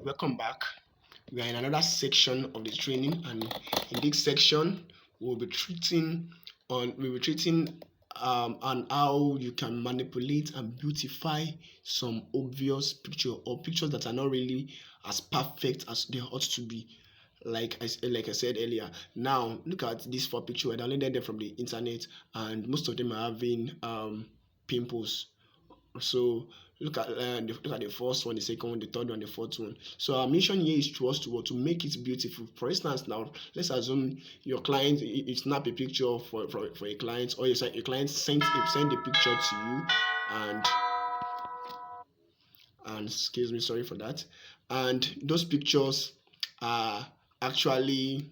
welcome back. We are in another section of the training, and in this section we'll be treating on how you can manipulate and beautify some obvious picture or pictures that are not really as perfect as they ought to be. Like I said earlier, now look at these four pictures. I downloaded them from the internet, and most of them are having pimples. So look at the first one, the second one, the third one, the fourth one. So our mission here is to make it beautiful. For instance, now let's assume your client you snap a picture for a client, or a client send a picture to you, and excuse me, sorry for that. And those pictures are actually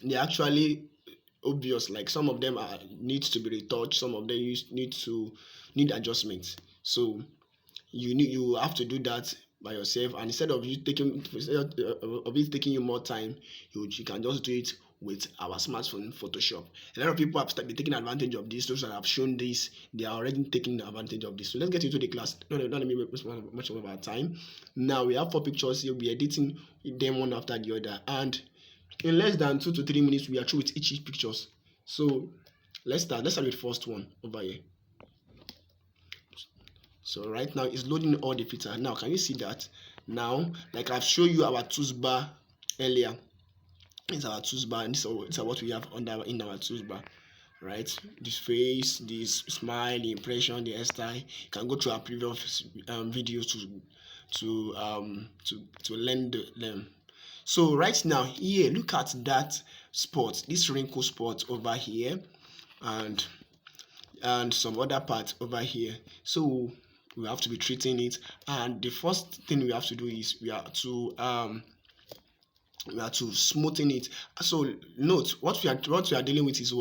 they're actually obvious. Like some of them are needs to be retouched, some of them need adjustments. So you have to do that by yourself, and instead of it taking you more time, you can just do it with our smartphone Photoshop. A lot of people have started taking advantage of this. Those that have shown this, they are already taking advantage of this. So let's get into the class. No, don't let me waste much of our time. Now we have four pictures. You'll be editing them one after the other, and in less than 2 to 3 minutes we are through with each pictures. So let's start with the first one over here. So right now it's loading all the filter. Now can you see that? Now, like I've shown you our toolbar earlier, it's our toolbar, and this is what we have in our toolbar, right? This face, this smile, the impression, the hairstyle. You can go to our previous videos to learn them. So right now here, look at that spot, this wrinkle spot over here, and some other part over here. So we have to be treating it, and the first thing we have to do is we are to smoothen it. So note what we are dealing with is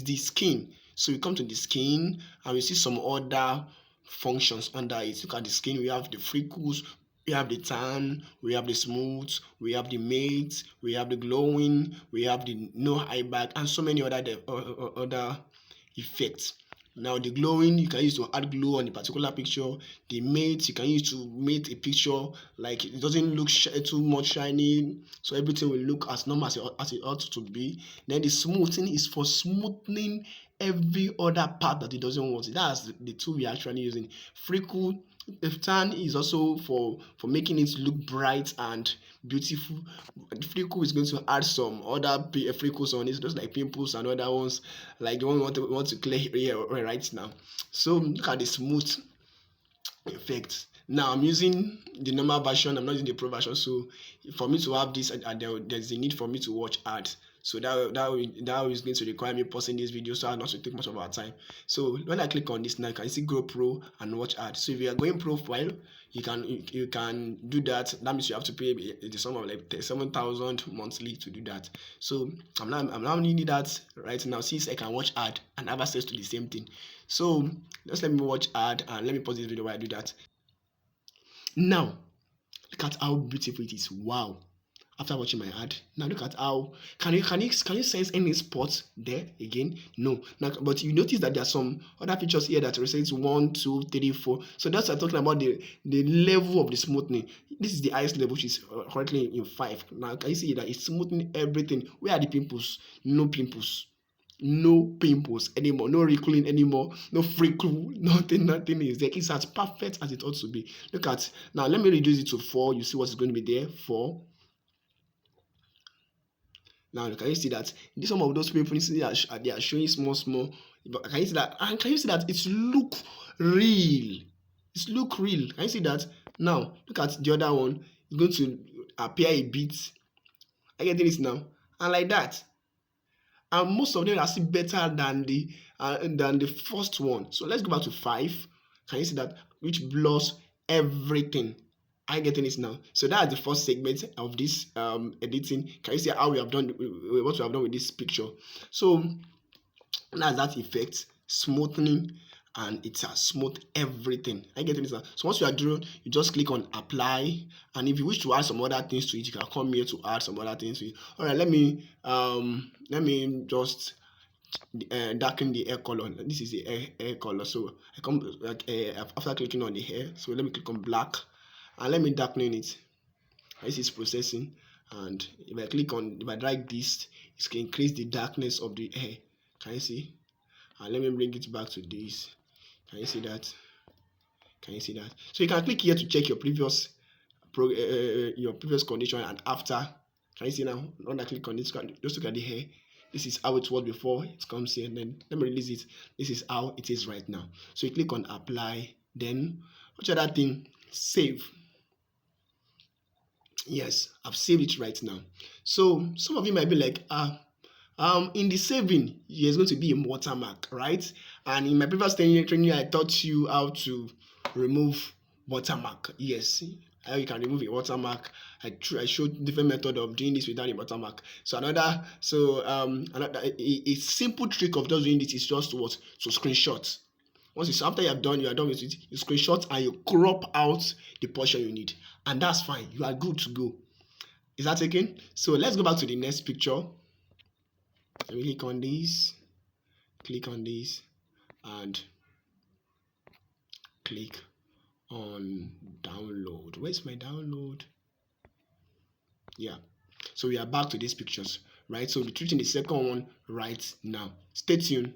the skin. So we come to the skin and we see some other functions under it. Look at the skin. We have the freckles, we have the tan, we have the smooth, we have the matte, we have the glowing, we have the no eye bag, and so many other effects. Now the glowing, you can use to add glow on a particular picture. The matte, you can use to make a picture like it doesn't look too much shiny, so everything will look as normal as it ought to be. Then the smoothing is for smoothing every other part that it doesn't want. That's the tool we are actually using. Freckle, the tan is also for making it look bright and beautiful. The freckle is going to add some other freckles on it, just like pimples and other ones, like the one we want to clear here right now. So look at the smooth effect. Now I'm using the normal version, I'm not using the pro version. So for me to have this, there's a need for me to watch ads. So that is going to require me pausing this video, so I'll not to take much of our time. So when I click on this now, you can see Go Pro and watch ads. So if you are going profile, you can do that. That means you have to pay the sum of like 7,000 monthly to do that. So I'm now needing that right now, since I can watch ad and have access to the same thing. So just let me watch ad and let me pause this video while I do that. Now look at how beautiful it is. Wow. After watching my ad, now look at how can you sense any spots there again? No. Now, but you notice that there are some other pictures here that represents 1, 2, 3, 4. So that's talking about the level of the smoothing. This is the highest level, which is currently in 5. Now can you see that it's smoothing everything? Where are the pimples? No pimples. No pimples anymore, no wrinkling anymore, no freckle, nothing is there. It's as perfect as it ought to be. Look at now, let me reduce it to 4. You see what's going to be there? 4. Now can you see that some of those people they are showing small, but can you see that? And can you see that it look real? It's look real. Can you see that? Now look at the other one. It's going to appear a bit. I get this now, and like that. And most of them are still better than the first one. So let's go back to 5. Can you see that? Which blurs everything. I getting it now. So that's the first segment of this editing. Can you see how we have done what we have done with this picture? So that's that effect, smoothing, and it has smooth everything. I getting it now. So once you are done, you just click on apply, and if you wish to add some other things to it, you can come here to add some other things to it. All right, let me just darken the hair color. This is the hair color. So I come after clicking on the hair. So let me click on black. And let me darken it. I see it's processing, and if I drag this, it can increase the darkness of the hair. Can you see? And let me bring it back to this. Can you see that? Can you see that? So you can click here to check your previous condition and after. Can you see now? When I click on this, just look at the hair. This is how it was before it comes here, and then let me release it. This is how it is right now. So you click on apply, then which other thing? Save. Yes, I've saved it right now. So some of you might be like, in the saving, there's going to be a watermark, right? And in my previous training, I taught you how to remove watermark. Yes, how you can remove a watermark. I showed different method of doing this without a watermark. So another a simple trick of just doing this is just what to screenshot. After you are done with it, you screenshot and you crop out the portion you need, and that's fine. You are good to go. Is that taken? So let's go back to the next picture. Let me click on this, and click on download. Where's my download? Yeah. So we are back to these pictures, right? So we're treating the second one right now. Stay tuned.